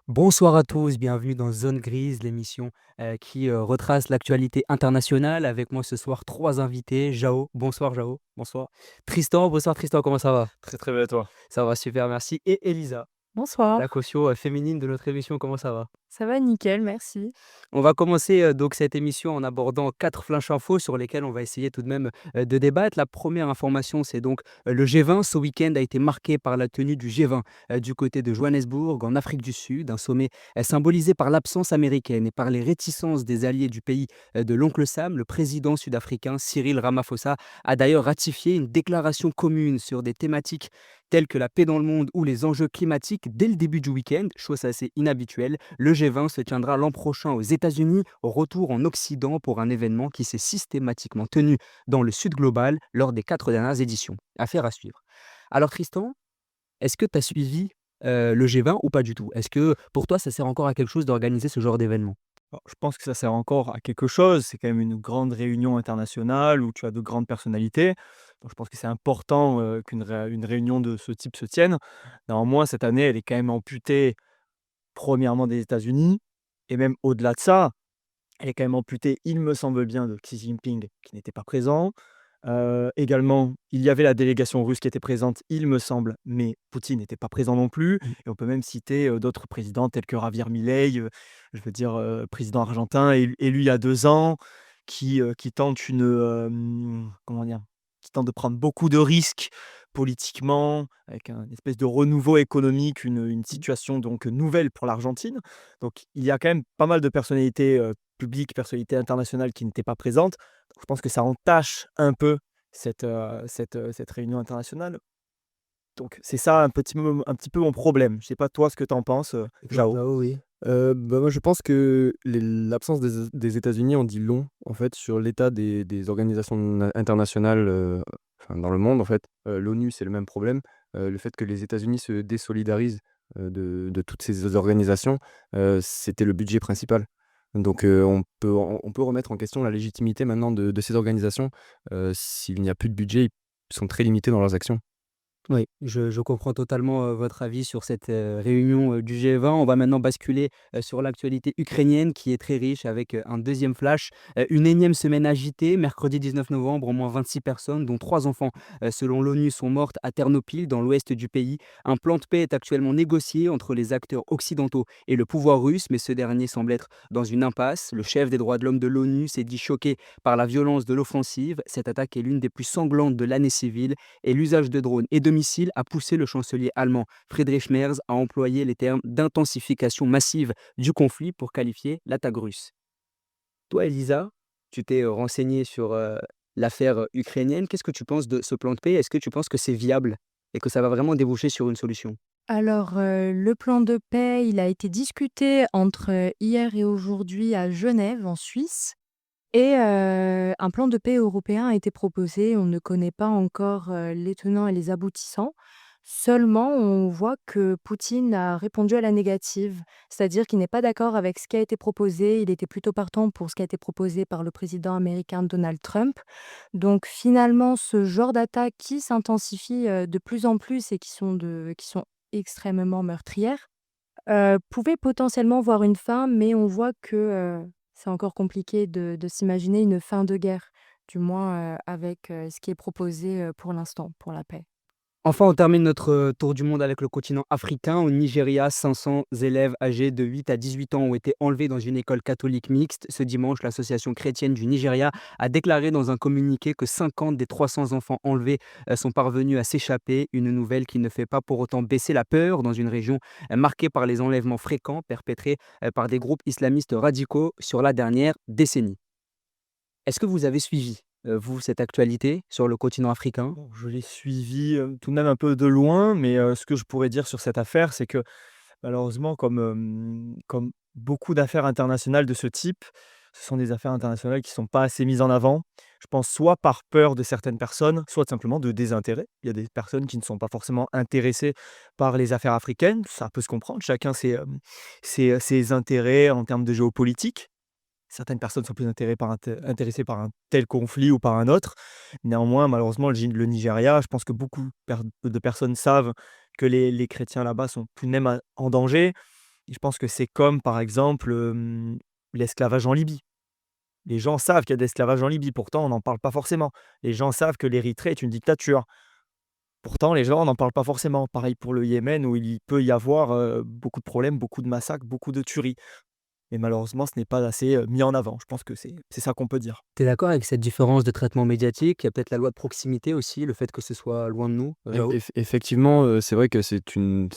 Bonsoir à tous, bienvenue dans Zone Grise, l'émission qui retrace l'actualité internationale. Avec moi ce soir, trois invités. Jao, bonsoir Jao, bonsoir. Tristan, bonsoir Tristan, comment ça va? Très très bien et toi? Ça va super, merci. Et Elisa, la Bonsoir, caution féminine de notre émission, comment ça va? ça va nickel, merci. On va commencer donc cette émission en abordant 4 flash infos sur lesquelles on va essayer tout de même de débattre. La première information, c'est donc le G20. Ce week-end a été marqué par la tenue du G20 du côté de Johannesburg, en Afrique du Sud. Un sommet symbolisé par l'absence américaine et par les réticences des alliés du pays de l'oncle Sam. Le président sud-africain Cyril Ramaphosa a d'ailleurs ratifié une déclaration commune sur des thématiques telles que la paix dans le monde ou les enjeux climatiques dès le début du week-end, chose assez inhabituelle. Le G20 se tiendra l'an prochain aux États-Unis, au retour en Occident pour un événement qui s'est systématiquement tenu dans le Sud global lors des 4 dernières éditions. Affaire à suivre. Alors Tristan, est-ce que tu as suivi le G20 ou pas du tout? Est-ce que pour toi ça sert encore à quelque chose d'organiser ce genre d'événement? Alors, je pense que ça sert encore à quelque chose. C'est quand même une grande réunion internationale où tu as de grandes personnalités. Donc je pense que c'est important, une réunion de ce type se tienne. Néanmoins, cette année, elle est quand même amputée, premièrement des États-Unis et même au-delà de ça, elle est quand même amputée, il me semble bien, de Xi Jinping qui n'était pas présent. Également, il y avait la délégation russe qui était présente, il me semble, mais Poutine n'était pas présent non plus et on peut même citer, d'autres présidents tels que Javier Milei, je veux dire, président argentin élu il y a 2 ans, qui tente comment dire? Qui tente de prendre beaucoup de risques politiquement, avec un espèce de renouveau économique, une situation donc nouvelle pour l'Argentine. Donc il y a quand même pas mal de personnalités, publiques, personnalités internationales qui n'étaient pas présentes. Je pense que ça entache un peu cette réunion internationale. Donc c'est ça un petit peu mon problème. Je sais pas toi ce que tu en penses, Et toi, Jao? Jao, oui. Moi, je pense que l'absence des États-Unis en dit long, en fait, sur l'état des organisations internationales, enfin, dans le monde, en fait. L'ONU, c'est le même problème. Le fait que les États-Unis se désolidarisent de toutes ces organisations, c'était le budget principal. Donc, on peut remettre en question la légitimité maintenant de ces organisations. S'il n'y a plus de budget, ils sont très limités dans leurs actions. Oui, je comprends totalement, votre avis sur cette, réunion, du G20. On va maintenant basculer, sur l'actualité ukrainienne qui est très riche avec, un deuxième flash. Une énième semaine agitée. Mercredi 19 novembre, au moins 26 personnes, dont 3 enfants, selon l'ONU, sont mortes à Ternopil, dans l'ouest du pays. Un plan de paix est actuellement négocié entre les acteurs occidentaux et le pouvoir russe, mais ce dernier semble être dans une impasse. Le chef des droits de l'homme de l'ONU s'est dit choqué par la violence de l'offensive. Cette attaque est l'une des plus sanglantes de l'année civile et l'usage de drones et de missiles a poussé le chancelier allemand Friedrich Merz à employer les termes d'intensification massive du conflit pour qualifier l'attaque russe. Toi, Elisa, tu t'es renseignée sur l'affaire ukrainienne. Qu'est-ce que tu penses de ce plan de paix? Est-ce que tu penses que c'est viable et que ça va vraiment déboucher sur une solution? Alors, le plan de paix, il a été discuté entre hier et aujourd'hui à Genève, en Suisse et un plan de paix européen a été proposé. On ne connaît pas encore, les tenants et les aboutissants. Seulement, on voit que Poutine a répondu à la négative, c'est-à-dire qu'il n'est pas d'accord avec ce qui a été proposé. Il était plutôt partant pour ce qui a été proposé par le président américain Donald Trump. Donc finalement, ce genre d'attaques qui s'intensifient, de plus en plus et qui sont extrêmement meurtrières, pouvaient potentiellement voir une fin, mais on voit que, c'est encore compliqué de s'imaginer une fin de guerre, du moins, avec, ce qui est proposé, pour l'instant, pour la paix. Enfin, on termine notre tour du monde avec le continent africain. Au Nigeria, 500 élèves âgés de 8 à 18 ans ont été enlevés dans une école catholique mixte. Ce dimanche, l'association chrétienne du Nigeria a déclaré dans un communiqué que 50 des 300 enfants enlevés sont parvenus à s'échapper. Une nouvelle qui ne fait pas pour autant baisser la peur dans une région marquée par les enlèvements fréquents perpétrés par des groupes islamistes radicaux sur la dernière décennie. Est-ce que vous avez suivi, vous, cette actualité sur le continent africain? Bon, je l'ai suivi, tout de même un peu de loin, mais ce que je pourrais dire sur cette affaire, c'est que malheureusement, comme beaucoup d'affaires internationales de ce type, ce sont des affaires internationales qui ne sont pas assez mises en avant. Je pense soit par peur de certaines personnes, soit tout simplement de désintérêt. Il y a des personnes qui ne sont pas forcément intéressées par les affaires africaines, ça peut se comprendre. Chacun ses intérêts en termes de géopolitique. Certaines personnes sont plus intéressées par un tel conflit ou par un autre. Néanmoins, malheureusement, le Nigeria, je pense que beaucoup de personnes savent que les chrétiens là-bas sont tout de même en danger. Je pense que c'est comme, par exemple, l'esclavage en Libye. Les gens savent qu'il y a de l'esclavage en Libye, pourtant on n'en parle pas forcément. Les gens savent que l'Érythrée est une dictature. Pourtant, les gens n'en parlent pas forcément. Pareil pour le Yémen où il peut y avoir, beaucoup de problèmes, beaucoup de massacres, beaucoup de tueries. Et malheureusement, ce n'est pas assez, mis en avant. Je pense que c'est ça qu'on peut dire. Tu es d'accord avec cette différence de traitement médiatique? Il y a peut-être la loi de proximité aussi, le fait que ce soit loin de nous, Jao? Effectivement, c'est vrai que c'est une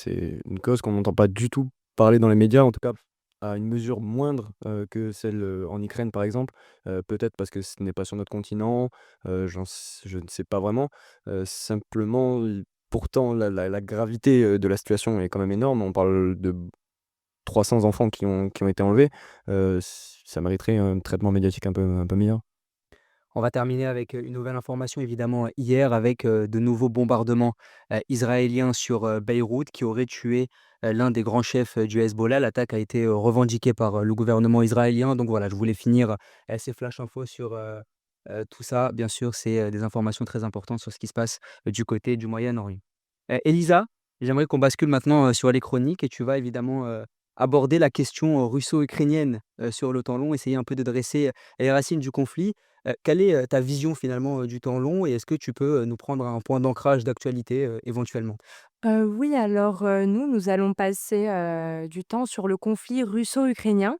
cause qu'on n'entend pas du tout parler dans les médias, en tout cas à une mesure moindre, que celle, en Ukraine, par exemple. Peut-être parce que ce n'est pas sur notre continent, je ne sais pas vraiment. Simplement, pourtant la gravité, de la situation est quand même énorme. On parle de 300 enfants qui ont été enlevés. Ça mériterait un traitement médiatique un peu meilleur. On va terminer avec, une nouvelle information évidemment hier avec, de nouveaux bombardements, israéliens sur, Beyrouth qui auraient tué, l'un des grands chefs, du Hezbollah. L'attaque a été, revendiquée par, le gouvernement israélien. Donc voilà, je voulais finir, ces flash infos sur, tout ça. Bien sûr, c'est, des informations très importantes sur ce qui se passe, du côté du Moyen-Orient. Elisa, j'aimerais qu'on bascule maintenant, sur les chroniques et tu vas évidemment, aborder la question, russo-ukrainienne, sur le temps long, essayer un peu de dresser, les racines du conflit. Quelle est, ta vision finalement, du temps long et est-ce que tu peux, nous prendre un point d'ancrage d'actualité, éventuellement? Oui, alors, nous allons passer, du temps sur le conflit russo-ukrainien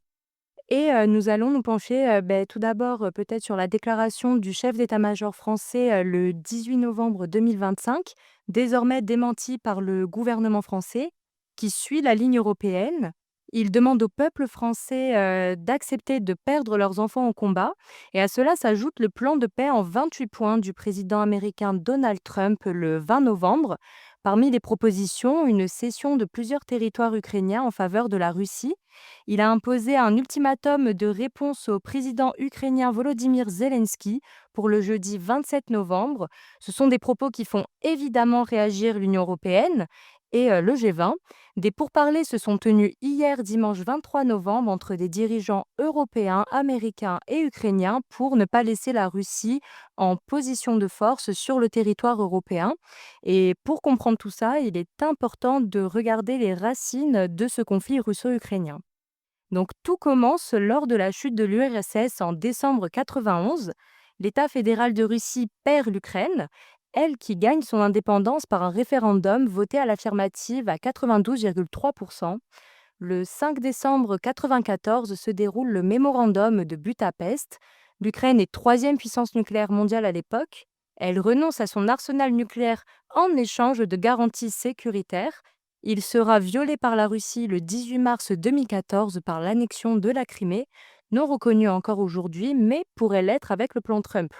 et nous allons nous pencher, tout d'abord, peut-être sur la déclaration du chef d'état-major français, le 18 novembre 2025, désormais démentie par le gouvernement français, qui suit la ligne européenne. Il demande au peuple français, d'accepter de perdre leurs enfants au combat et à cela s'ajoute le plan de paix en 28 points du président américain Donald Trump le 20 novembre. Parmi les propositions, une cession de plusieurs territoires ukrainiens en faveur de la Russie. Il a imposé un ultimatum de réponse au président ukrainien Volodymyr Zelensky pour le jeudi 27 novembre. Ce sont des propos qui font évidemment réagir l'Union européenne et le G20. Des pourparlers se sont tenus hier dimanche 23 novembre entre des dirigeants européens, américains et ukrainiens pour ne pas laisser la Russie en position de force sur le territoire européen. Et pour comprendre tout ça, il est important de regarder les racines de ce conflit russo-ukrainien. Donc tout commence lors de la chute de l'URSS en décembre 91. L'État fédéral de Russie perd l'Ukraine, elle qui gagne son indépendance par un référendum voté à l'affirmative à 92,3%. Le 5 décembre 1994 se déroule le mémorandum de Budapest. L'Ukraine est troisième puissance nucléaire mondiale à l'époque. Elle renonce à son arsenal nucléaire en échange de garanties sécuritaires. Il sera violé par la Russie le 18 mars 2014 par l'annexion de la Crimée, non reconnue encore aujourd'hui, mais pourrait l'être avec le plan Trump.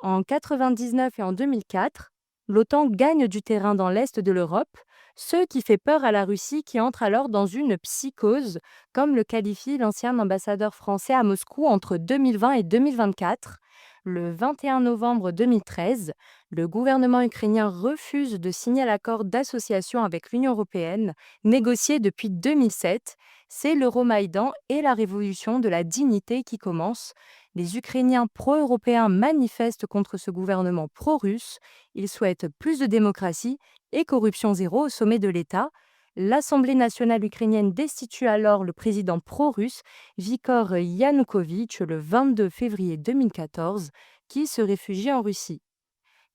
En 1999 et en 2004, l'OTAN gagne du terrain dans l'est de l'Europe, ce qui fait peur à la Russie qui entre alors dans une psychose, comme le qualifie l'ancien ambassadeur français à Moscou entre 2020 et 2024. Le 21 novembre 2013, le gouvernement ukrainien refuse de signer l'accord d'association avec l'Union européenne, négocié depuis 2007. C'est l'Euromaïdan et la révolution de la dignité qui commencent. Les Ukrainiens pro-européens manifestent contre ce gouvernement pro-russe. Ils souhaitent plus de démocratie et corruption zéro au sommet de l'État. L'Assemblée nationale ukrainienne destitue alors le président pro-russe Viktor Yanukovych le 22 février 2014, qui se réfugie en Russie.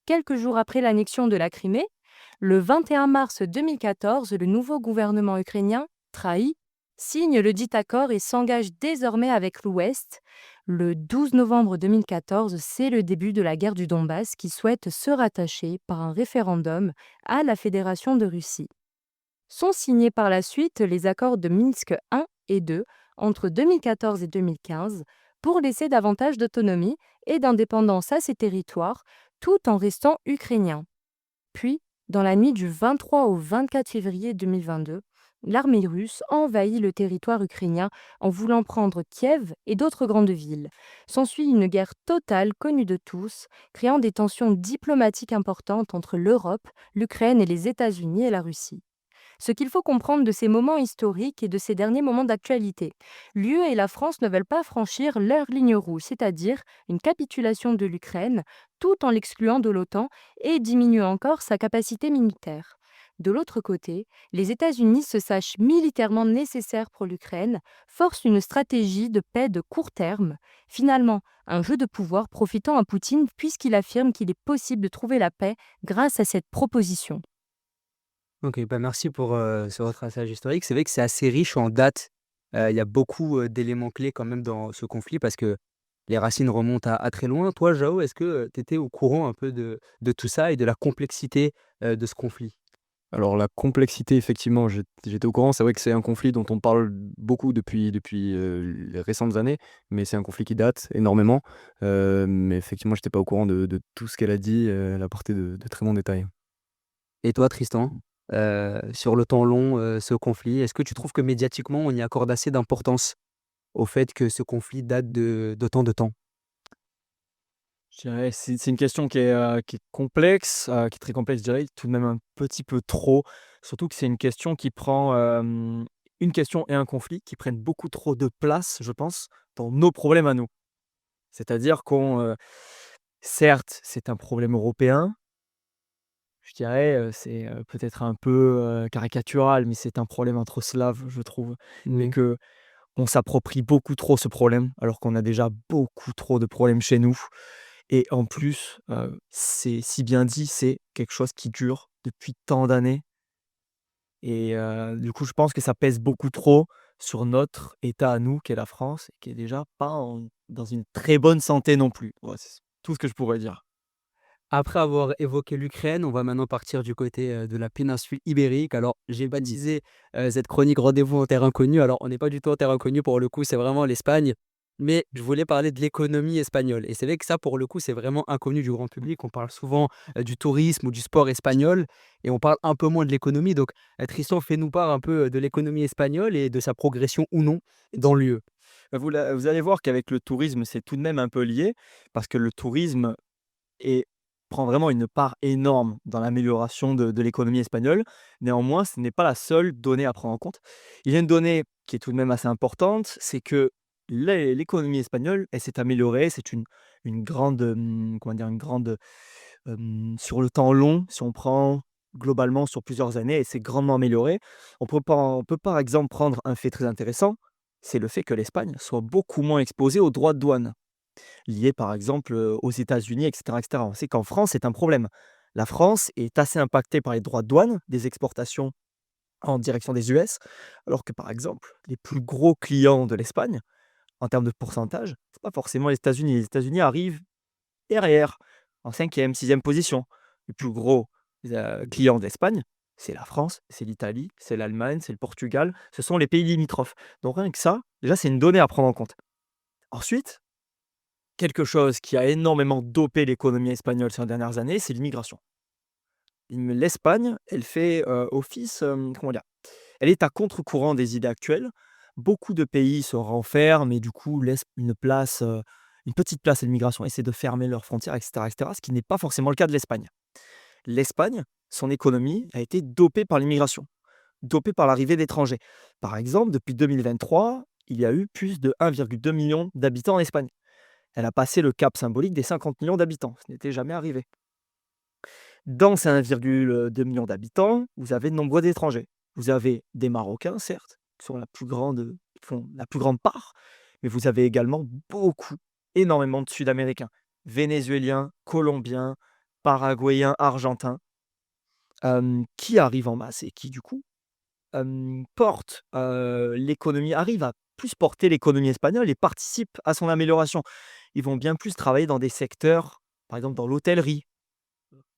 Quelques jours après l'annexion de la Crimée, le 21 mars 2014, le nouveau gouvernement ukrainien, trahi, signe le dit accord et s'engage désormais avec l'Ouest. Le 12 novembre 2014, c'est le début de la guerre du Donbass qui souhaite se rattacher par un référendum à la Fédération de Russie. Sont signés par la suite les accords de Minsk I et II entre 2014 et 2015 pour laisser davantage d'autonomie et d'indépendance à ces territoires tout en restant ukrainiens. Puis, dans la nuit du 23 au 24 février 2022, l'armée russe envahit le territoire ukrainien en voulant prendre Kiev et d'autres grandes villes. S'ensuit une guerre totale connue de tous, créant des tensions diplomatiques importantes entre l'Europe, l'Ukraine et les États-Unis et la Russie. Ce qu'il faut comprendre de ces moments historiques et de ces derniers moments d'actualité. L'UE et la France ne veulent pas franchir leur ligne rouge, c'est-à-dire une capitulation de l'Ukraine, tout en l'excluant de l'OTAN et diminuant encore sa capacité militaire. De l'autre côté, les États-Unis se sachent militairement nécessaires pour l'Ukraine, forcent une stratégie de paix de court terme. Finalement, un jeu de pouvoir profitant à Poutine puisqu'il affirme qu'il est possible de trouver la paix grâce à cette proposition. OK, bah, merci pour, ce retraçage historique. C'est vrai que c'est assez riche en dates. Il y a beaucoup, d'éléments clés quand même dans ce conflit parce que les racines remontent à très loin. Toi, Jao, est-ce que, tu étais au courant un peu de tout ça et de la complexité, de ce conflit? Alors la complexité, effectivement, j'étais au courant. C'est vrai que c'est un conflit dont on parle beaucoup depuis les récentes années, mais c'est un conflit qui date énormément. Mais effectivement, j'étais pas au courant de tout ce qu'elle a dit, elle a apporté de très bons détails. Et toi, Tristan, sur le temps long, ce conflit, est-ce que tu trouves que médiatiquement, on y accorde assez d'importance au fait que ce conflit date d'autant de temps? Je dirais, c'est une question qui est complexe, qui est très complexe, je dirais, tout de même un petit peu trop. Surtout que c'est une question qui prend, une question et un conflit qui prennent beaucoup trop de place, je pense, dans nos problèmes à nous. C'est-à-dire certes, c'est un problème européen, je dirais, c'est, peut-être un peu, caricatural, mais c'est un problème entre slaves, je trouve. Mais Oui. que on s'approprie beaucoup trop ce problème, alors qu'on a déjà beaucoup trop de problèmes chez nous. Et en plus, c'est si bien dit, c'est quelque chose qui dure depuis tant d'années et du coup, je pense que ça pèse beaucoup trop sur notre état à nous, qu'est la France, et qui est déjà pas dans une très bonne santé non plus. Ouais, c'est tout ce que je pourrais dire. Après avoir évoqué l'Ukraine, on va maintenant partir du côté, de la péninsule ibérique. Alors, j'ai baptisé, cette chronique «Rendez-vous en terre inconnue». Alors, on n'est pas du tout en terre inconnue pour le coup, c'est vraiment l'Espagne. Mais je voulais parler de l'économie espagnole et c'est vrai que ça, pour le coup, c'est vraiment inconnu du grand public. On parle souvent, du tourisme ou du sport espagnol et on parle un peu moins de l'économie. Donc, Tristan, fais-nous part un peu, de l'économie espagnole et de sa progression ou non dans l'UE. Vous allez voir qu'avec le tourisme, c'est tout de même un peu lié parce que le tourisme et prend vraiment une part énorme dans l'amélioration de l'économie espagnole. Néanmoins, ce n'est pas la seule donnée à prendre en compte. Il y a une donnée qui est tout de même assez importante, c'est que l'économie espagnole, elle s'est améliorée. C'est une grande, comment dire? Une grande, sur le temps long, si on prend globalement sur plusieurs années, elle s'est grandement améliorée. On peut par exemple prendre un fait très intéressant, c'est le fait que l'Espagne soit beaucoup moins exposée aux droits de douane liées par exemple, aux États-Unis et cetera. On sait qu'en France, c'est un problème. La France est assez impactée par les droits de douane des exportations en direction des US, alors que par exemple, les plus gros clients de l'Espagne, en termes de pourcentage, c'est pas forcément les États-Unis. Les États-Unis arrivent derrière, en cinquième, sixième position. Les plus gros, clients d'Espagne, c'est la France, c'est l'Italie, c'est l'Allemagne, c'est le Portugal, ce sont les pays limitrophes. Donc rien que ça, déjà, c'est une donnée à prendre en compte. Ensuite, quelque chose qui a énormément dopé l'économie espagnole ces dernières années, c'est l'immigration. L'Espagne, elle fait, office, comment dire? Elle est à contre-courant des idées actuelles. Beaucoup de pays se renferment et du coup laissent une petite place à l'immigration, essaient de fermer leurs frontières et cetera, ce qui n'est pas forcément le cas de l'Espagne. L'Espagne, son économie a été dopée par l'immigration, dopée par l'arrivée d'étrangers. Par exemple, depuis 2023, il y a eu plus de 1,2 million d'habitants en Espagne. Elle a passé le cap symbolique des 50 millions d'habitants. Ce n'était jamais arrivé. Dans ces 1,2 million d'habitants, vous avez de nombreux étrangers. Vous avez des Marocains, certes, qui sont qui font la plus grande part, mais vous avez également énormément de Sud-Américains, Vénézuéliens, Colombiens, Paraguayens, Argentins, qui arrivent en masse et qui, du coup, portent l'économie, arrivent à plus porter l'économie espagnole et participent à son amélioration. Ils vont bien plus travailler dans des secteurs, par exemple dans l'hôtellerie,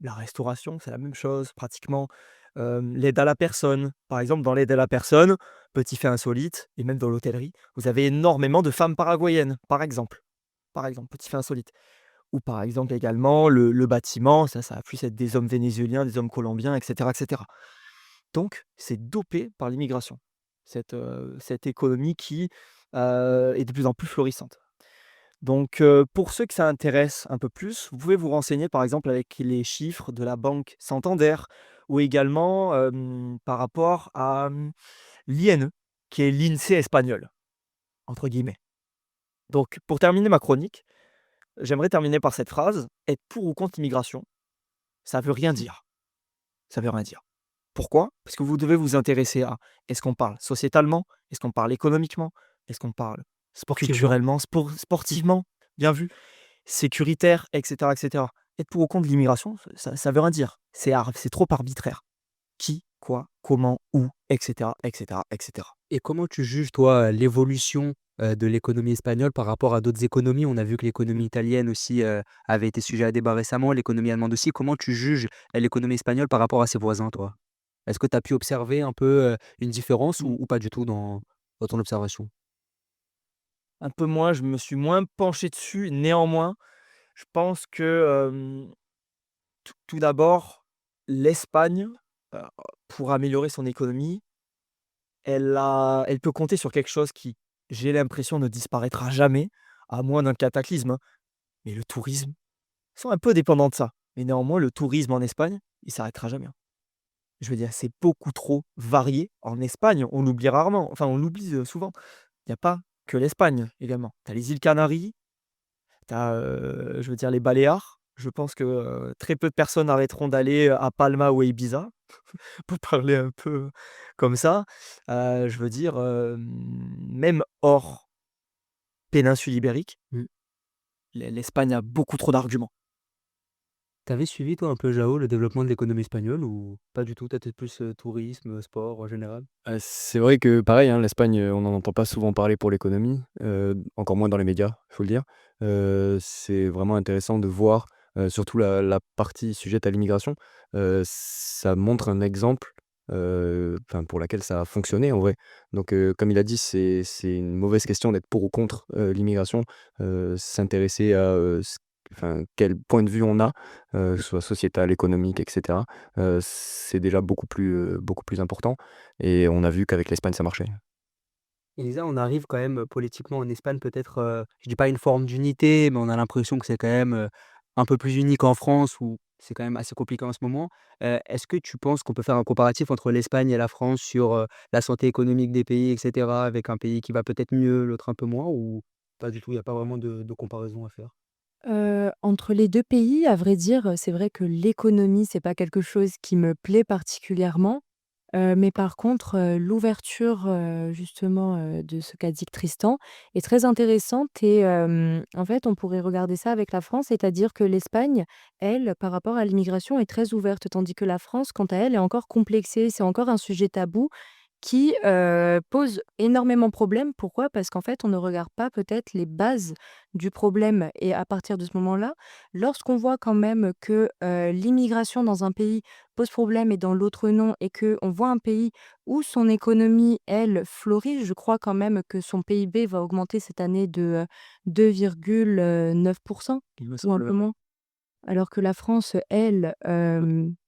la restauration, c'est la même chose pratiquement. L'aide à la personne, par exemple dans l'aide à la personne, petit fait insolite, et même dans l'hôtellerie, vous avez énormément de femmes paraguayennes, par exemple. Par exemple, petit fait insolite. Ou par exemple également le bâtiment, ça va plus être des hommes vénézuéliens, des hommes colombiens, et cetera, et cetera. Donc c'est dopé par l'immigration, cette économie qui, est de plus en plus florissante. Donc, pour ceux que ça intéresse un peu plus, vous pouvez vous renseigner par exemple avec les chiffres de la banque Santander ou également, par rapport à, l'INE, qui est «l'INSEE espagnol» entre guillemets. Donc pour terminer ma chronique, j'aimerais terminer par cette phrase: «Être pour ou contre l'immigration, ça veut rien dire, ça veut rien dire». Pourquoi? Parce que vous devez vous intéresser à: est-ce qu'on parle sociétalement? Est-ce qu'on parle économiquement? Est-ce qu'on parle Sportivement. culturellement, sportivement? Bien vu. Sécuritaire, et cetera. Être pour ou contre l'immigration, ça veut rien dire. C'est trop arbitraire. Qui, quoi, comment, où, et cetera, et cetera, et cetera. Et comment tu juges, toi, l'évolution, de l'économie espagnole par rapport à d'autres économies? On a vu que l'économie italienne aussi, avait été sujet à débat récemment, l'économie allemande aussi. Comment tu juges, l'économie espagnole par rapport à ses voisins, toi? Est-ce que tu as pu observer un peu, une différence ou pas du tout dans ton observation? Un peu moins, je me suis moins penché dessus. Néanmoins, je pense que, tout d'abord, l'Espagne, heu, pour améliorer son économie, elle peut compter sur quelque chose qui, j'ai l'impression, ne disparaîtra jamais, à moins d'un cataclysme, hein, mais le tourisme. Ils sont un peu dépendants de ça. Mais néanmoins, le tourisme en Espagne, il s'arrêtera jamais, hein. Je veux dire, c'est beaucoup trop varié. En Espagne, on l'oublie rarement, enfin, on l'oublie, souvent. Il y a pas que l'Espagne, également. Tu as les îles Canaries, tu as, je veux dire les Baléares. Je pense que, très peu de personnes arrêteront d'aller, à Palma ou à Ibiza, pour parler un peu comme ça. Je veux dire, même hors péninsule ibérique, Mmh. l'Espagne a beaucoup trop d'arguments. Tu avais suivi, toi, un peu, Jao, le développement de l'économie espagnole ou pas du tout? Tu étais plus, tourisme, sport en général? C'est vrai que pareil, hein, l'Espagne, on n'en entend pas souvent parler pour l'économie, encore moins dans les médias, il faut le dire. C'est vraiment intéressant de voir, surtout la partie sujette à l'immigration. Ça montre un exemple, enfin pour laquelle ça a fonctionné en vrai. Donc, comme il a dit, c'est une mauvaise question d'être pour ou contre, l'immigration. S'intéresser à, enfin quel point de vue on a, que ce soit sociétal, économique et cetera. C'est déjà beaucoup plus important. Et on a vu qu'avec l'Espagne, ça marchait. Elisa, on arrive quand même, politiquement en Espagne peut-être, je dis pas une forme d'unité, mais on a l'impression que c'est quand même, un peu plus uni qu'en France où c'est quand même assez compliqué en ce moment. Est-ce que tu penses qu'on peut faire un comparatif entre l'Espagne et la France sur, la santé économique des pays et cetera, avec un pays qui va peut-être mieux, l'autre un peu moins ou pas du tout? Il y a pas vraiment de comparaison à faire? Entre les 2 pays, à vrai dire, c'est vrai que l'économie, c'est pas quelque chose qui me plaît particulièrement. Mais par contre, l'ouverture, justement, de ce qu'a dit Tristan est très intéressante et en fait, on pourrait regarder ça avec la France, c'est-à-dire que l'Espagne, elle, par rapport à l'immigration, est très ouverte, tandis que la France, quant à elle, est encore complexée. C'est encore un sujet tabou qui, pose énormément de problème. Pourquoi? Parce qu'en fait, on ne regarde pas peut-être les bases du problème et à partir de ce moment-là, lorsqu'on voit quand même que, l'immigration dans un pays pose problème et dans l'autre non et qu'on voit un pays où son économie, elle, florit, je crois quand même que son PIB va augmenter cette année de, 2,9 Il me ou un semble, peu moins. Alors que la France, elle,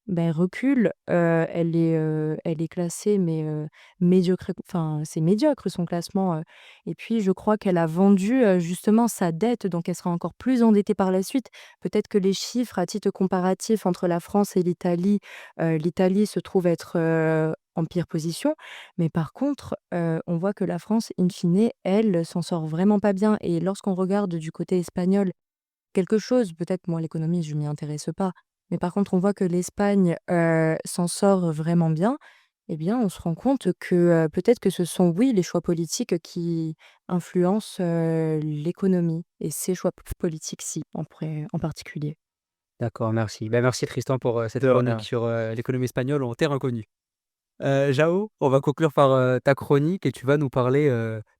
recule, elle est classée mais, médiocre enfin, c'est médiocre son classement, et puis je crois qu'elle a vendu, justement sa dette, donc elle sera encore plus endettée par la suite. Peut-être que les chiffres à titre comparatif entre la France et l'Italie se trouve être, en pire position, mais par contre, on voit que la France, in fine, elle, s'en sort vraiment pas bien et lorsqu'on regarde du côté espagnol quelque chose, peut-être moi l'économie je m'y intéresse pas, mais par contre on voit que l'Espagne, s'en sort vraiment bien, eh bien on se rend compte que, peut-être que ce sont, oui, les choix politiques qui influencent, l'économie et ces choix politiques-ci en particulier. D'accord, merci. Ben merci Tristan pour, cette de chronique rien. sur, l'économie espagnole en terre inconnue. Jao, on va conclure par, ta chronique et tu vas nous parler,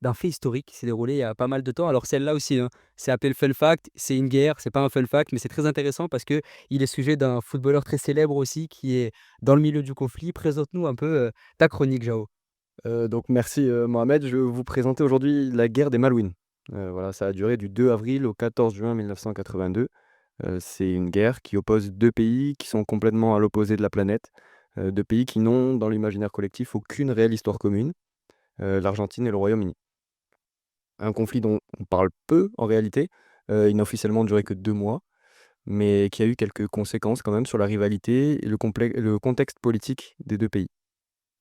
d'un fait historique qui s'est déroulé il y a pas mal de temps. Alors celle-là aussi, hein, c'est appelé le fun fact, c'est une guerre, c'est pas un fun fact, mais c'est très intéressant parce que il est sujet d'un footballeur très célèbre aussi qui est dans le milieu du conflit. Présente-nous un peu, ta chronique, Jao. Donc merci, Mohamed. Je vais vous présenter aujourd'hui la guerre des Malouines. Voilà, ça a duré du 2 avril au 14 juin 1982. C'est une guerre qui oppose 2 pays qui sont complètement à l'opposé de la planète, 2 pays qui n'ont, dans l'imaginaire collectif, aucune réelle histoire commune, l'Argentine et le Royaume-Uni. Un conflit dont on parle peu en réalité, il n'a officiellement duré que 2 mois, mais qui a eu quelques conséquences quand même sur la rivalité et le contexte politique des 2 pays.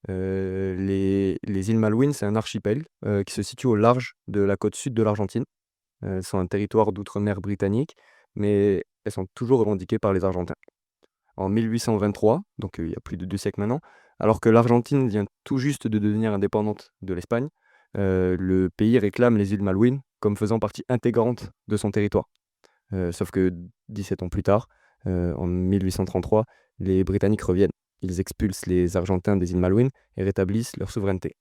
Les îles Malouines, c'est un archipel, qui se situe au large de la côte sud de l'Argentine. Elles sont un territoire d'outre-mer britannique, mais elles sont toujours revendiquées par les Argentins. En 1823, donc il y a plus de 2 siècles maintenant, Alors que l'Argentine vient tout juste de devenir indépendante de l'Espagne, le pays réclame les îles Malouines comme faisant partie intégrante de son territoire. Sauf que 17 ans plus tard, en 1833, les Britanniques reviennent. Ils expulsent les Argentins des îles Malouines et rétablissent leur souveraineté.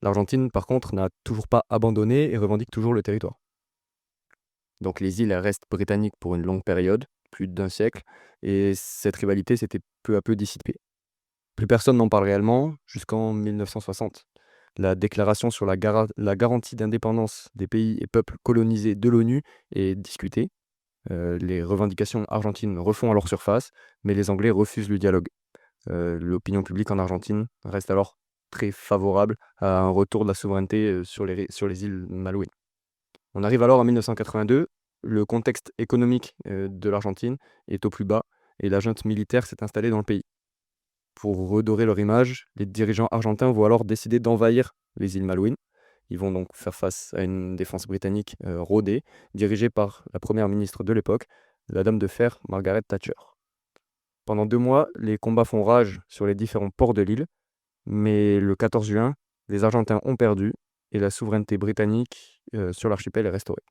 L'Argentine, par contre, n'a toujours pas abandonné et revendique toujours le territoire. Donc les îles elles restent britanniques pour une longue période, plus d'un siècle, et cette rivalité s'était peu à peu dissipée. Plus personne n'en parle réellement jusqu'en 1960. La déclaration sur la garantie d'indépendance des pays et peuples colonisés de l'ONU est discutée. Les revendications argentines refont alors surface, mais les Anglais refusent le dialogue. L'opinion publique en Argentine reste alors très favorable à un retour de la souveraineté sur les îles Malouines. On arrive alors en 1982, le contexte économique de l'Argentine est au plus bas et la junte militaire s'est installée dans le pays. Pour redorer leur image, les dirigeants argentins vont alors décider d'envahir les îles Malouines. Ils vont donc faire face à une défense britannique rodée, dirigée par la première ministre de l'époque, la dame de fer Margaret Thatcher. Pendant 2 mois, les combats font rage sur les différents ports de l'île, mais le 14 juin, les Argentins ont perdu et la souveraineté britannique sur l'archipel est restaurée.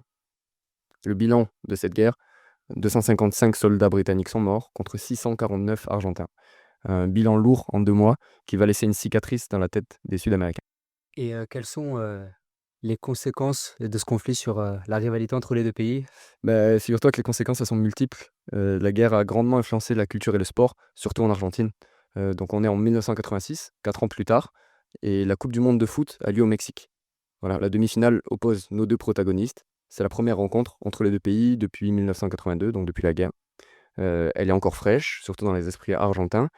Le bilan de cette guerre, 255 soldats britanniques sont morts contre 649 Argentins. Un bilan lourd en 2 mois qui va laisser une cicatrice dans la tête des Sud-Américains. Et quelles sont les conséquences de ce conflit sur la rivalité entre les deux pays? Bah, figure-toi que les conséquences elles sont multiples. La guerre a grandement influencé la culture et le sport, surtout en Argentine. Donc on est en 1986, 4 ans plus tard, et la Coupe du monde de foot a lieu au Mexique. Voilà, la demi-finale oppose nos deux protagonistes. C'est la première rencontre entre les deux pays depuis 1982, donc depuis la guerre. Elle est encore fraîche, surtout dans les esprits argentins,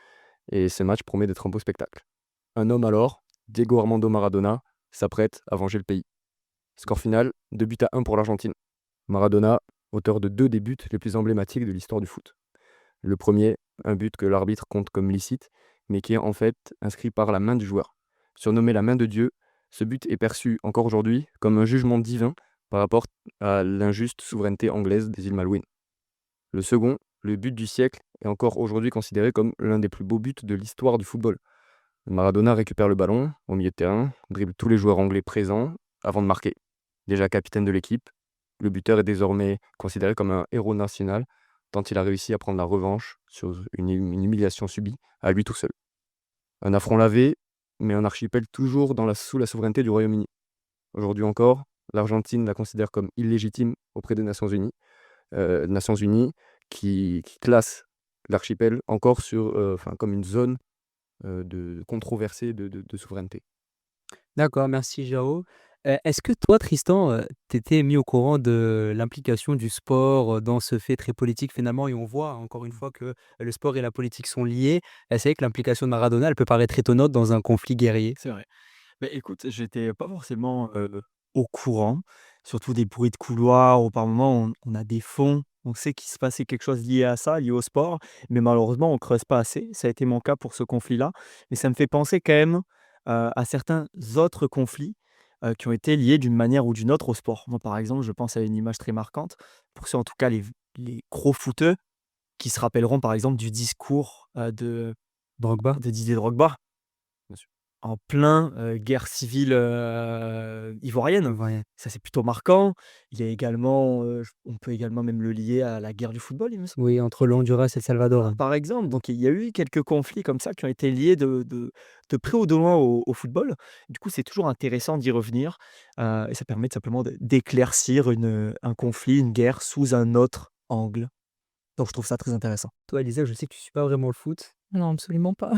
et ce match promet d'être un beau spectacle. Un homme alors, Diego Armando Maradona, s'apprête à venger le pays. Score final, 2 buts à 1 pour l'Argentine. Maradona, auteur de 2 des buts les plus emblématiques de l'histoire du foot. Le premier, un but que l'arbitre compte comme licite, mais qui est en fait inscrit par la main du joueur. Surnommé la main de Dieu, ce but est perçu encore aujourd'hui comme un jugement divin par rapport à l'injuste souveraineté anglaise des îles Malouines. Le second, le but du siècle, est encore aujourd'hui considéré comme l'un des plus beaux buts de l'histoire du football. Maradona récupère le ballon au milieu de terrain, dribble tous les joueurs anglais présents avant de marquer. Déjà capitaine de l'équipe, le buteur est désormais considéré comme un héros national tant il a réussi à prendre la revanche sur une humiliation subie à lui tout seul. Un affront lavé, mais un archipel toujours sous la souveraineté du Royaume-Uni. Aujourd'hui encore, l'Argentine la considère comme illégitime auprès des Nations Unies qui classent l'archipel encore comme une zone de controversée de souveraineté. D'accord, merci Jao. Est-ce que toi, Tristan, tu étais mis au courant de l'implication du sport, dans ce fait très politique finalement? Et on voit encore une fois que le sport et la politique sont liés. C'est vrai que l'implication de Maradona, elle peut paraître étonnante dans un conflit guerrier. C'est vrai. Beh, écoute, j'étais pas forcément, au courant, surtout des bruits de couloir où par moments on a des fonds, on sait qu'il se passait quelque chose lié à ça, lié au sport, mais malheureusement on creuse pas assez. Ça a été mon cas pour ce conflit-là, mais ça me fait penser quand même, à certains autres conflits, qui ont été liés d'une manière ou d'une autre au sport. Moi, par exemple, je pense à une image très marquante, pour ceux en tout cas les gros footeux qui se rappelleront par exemple du discours, Drogba? de Didier Drogba. Bien sûr. En plein, guerre civile, ivoirienne. Ouais. Ça, c'est plutôt marquant. Il est également, j on peut également même le lier à la guerre du football, il me semble. Oui, entre le Honduras et le Salvador. Par exemple, donc il y a eu quelques conflits comme ça qui ont été liés de près ou de loin au football. Du coup, c'est toujours intéressant d'y revenir, et ça permet tout simplement d'éclaircir un conflit, une guerre sous un autre angle. Donc je trouve ça très intéressant. Toi, Elisa, je sais que tu suis pas vraiment le foot. Non, absolument pas.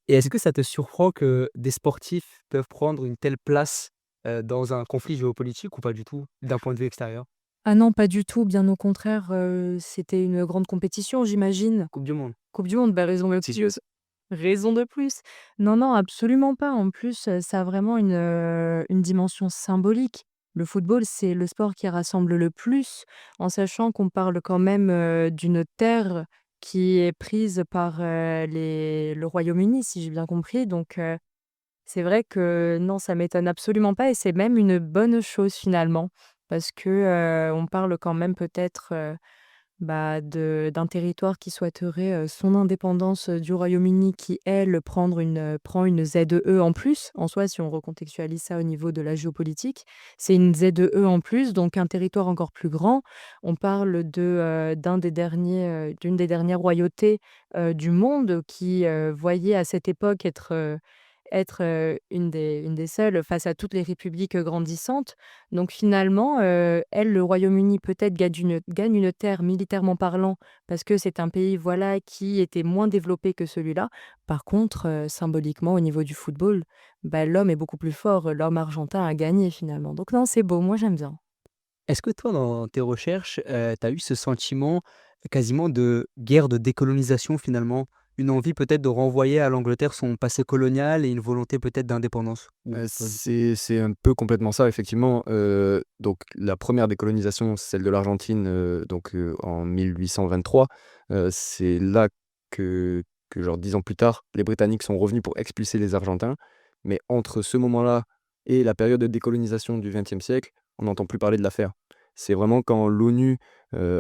Et est-ce que ça te surprend que des sportifs peuvent prendre une telle place, dans un conflit géopolitique ou pas du tout, d'un point de vue extérieur? Ah non, pas du tout, bien au contraire, c'était une grande compétition, j'imagine. Coupe du monde? Coupe du monde, bah, Si. raison de plus. Non, non, absolument pas. En plus, ça a vraiment une dimension symbolique. Le football, c'est le sport qui rassemble le plus, en sachant qu'on parle quand même, d'une terre qui est prise par, le Royaume-Uni, si j'ai bien compris. Donc, c'est vrai que non, ça m'étonne absolument pas et c'est même une bonne chose finalement. Parce que, on parle quand même peut-être, d'un territoire qui souhaiterait son indépendance du Royaume-Uni, qui, elle, prend une ZEE en plus. En soi, si on recontextualise ça au niveau de la géopolitique, c'est une ZEE en plus, donc un territoire encore plus grand. On parle d'une des dernières royautés du monde qui voyait à cette époque être une des seules face à toutes les républiques grandissantes. Donc finalement, elle, le Royaume-Uni, peut-être gagne une terre militairement parlant, parce que c'est un pays, voilà, qui était moins développé que celui-là. Par contre, symboliquement, au niveau du football, bah, l'homme est beaucoup plus fort. L'homme argentin a gagné finalement. Donc non, c'est beau, moi j'aime bien. Est-ce que toi, dans tes recherches, tu as eu ce sentiment quasiment de guerre de décolonisation finalement? Une envie peut-être de renvoyer à l'Angleterre son passé colonial et une volonté peut-être d'indépendance? Ou pas du tout? C'est un peu complètement ça effectivement, donc la première décolonisation, celle de l'Argentine, en 1823, c'est là que genre 10 ans plus tard, les Britanniques sont revenus pour expulser les Argentins. Mais entre ce moment-là et la période de décolonisation du XXe siècle, on n'entend plus parler de l'affaire. C'est vraiment quand l'ONU,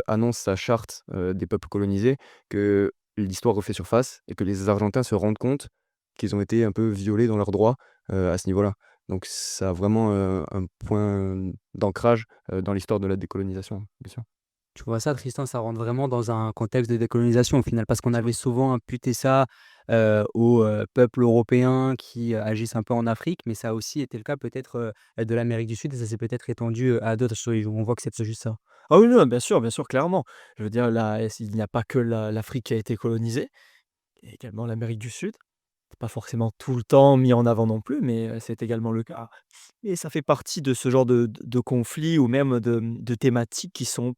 annonce sa charte, des peuples colonisés que l'histoire refait surface et que les Argentins se rendent compte qu'ils ont été un peu violés dans leurs droits, à ce niveau-là. Donc ça a vraiment, un point d'ancrage, dans l'histoire de la décolonisation, bien sûr. Tu vois ça, Tristan, ça rentre vraiment dans un contexte de décolonisation au final, parce qu'on avait souvent imputé ça, aux, peuples européens qui, agissent un peu en Afrique, mais ça a aussi été le cas peut-être, de l'Amérique du Sud et ça s'est peut-être étendu, à d'autres choses. On voit que c'est juste ça. Ah oui, non, bien sûr, clairement. Je veux dire, là, il n'y a pas que l'Afrique qui a été colonisée, il y a également l'Amérique du Sud. C'est pas forcément tout le temps mis en avant non plus, mais c'est également le cas et ça fait partie de ce genre de conflits ou même de thématiques qui sont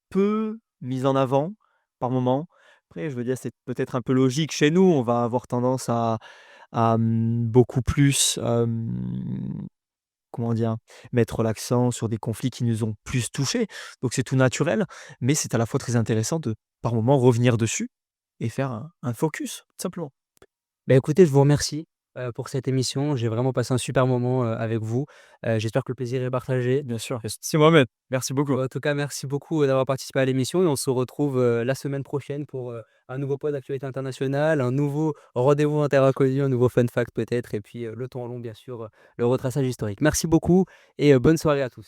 peu mises en avant par moment. Après, je veux dire, c'est peut-être un peu logique chez nous, on va avoir tendance à beaucoup plus, comment dire? Mettre l'accent sur des conflits qui nous ont plus touchés. Donc c'est tout naturel, mais c'est à la fois très intéressant de, par moment, revenir dessus et faire un focus, tout simplement. Bah, écoutez, je vous remercie, pour cette émission. J'ai vraiment passé un super moment, avec vous. J'espère que le plaisir est partagé. Bien sûr, c'est Mohamed. Merci beaucoup. En tout cas, merci beaucoup, d'avoir participé à l'émission et on se retrouve, la semaine prochaine pour, un nouveau pod d'actualité internationale, un nouveau rendez-vous inter-inconnu, un nouveau fun fact peut-être et puis, le temps long bien sûr, le retraçage historique. Merci beaucoup et bonne soirée à tous.